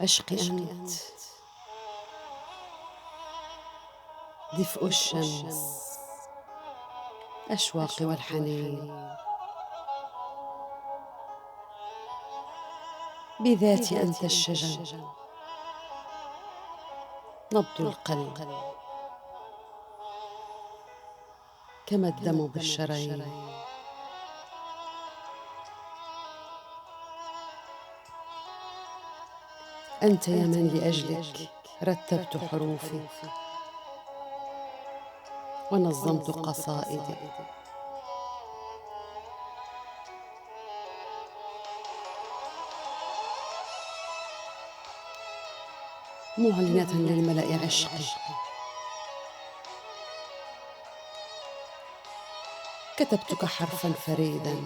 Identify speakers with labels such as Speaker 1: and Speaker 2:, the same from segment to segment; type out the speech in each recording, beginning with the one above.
Speaker 1: عشقي أنت دفء الشمس، أشواقي والحنين، بذاتي أنت الشجن، نبض القلب كما الدم بالشرايين. أنت يا من لأجلك رتبت حروفي ونظمت قصائدي، معلنة للملأ عشقي، كتبتك حرفا فريدا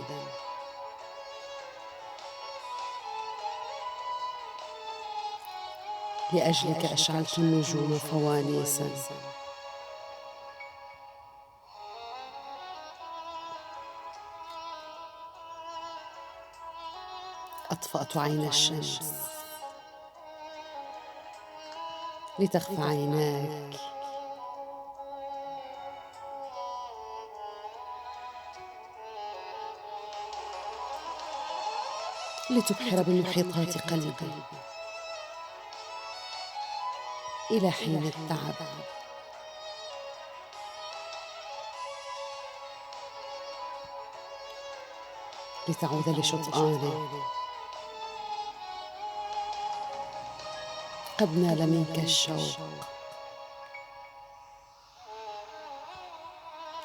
Speaker 1: لأجلك أشعلت النجوم فوانيسا، أطفأت عين الشمس لتخفى عيناك، لتبحر بمحيطات قلبي إلى حين التعب، لتعود لشطآني قد نال منك الشوق،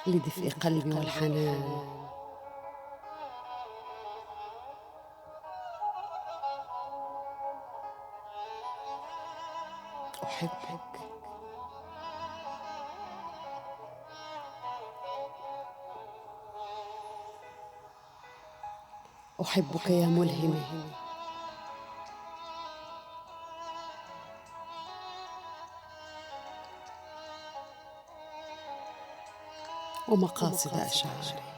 Speaker 1: لدفء قلبي والحنان. أحبك، أحبك يا ملهمي، ومقاصد أشعاري.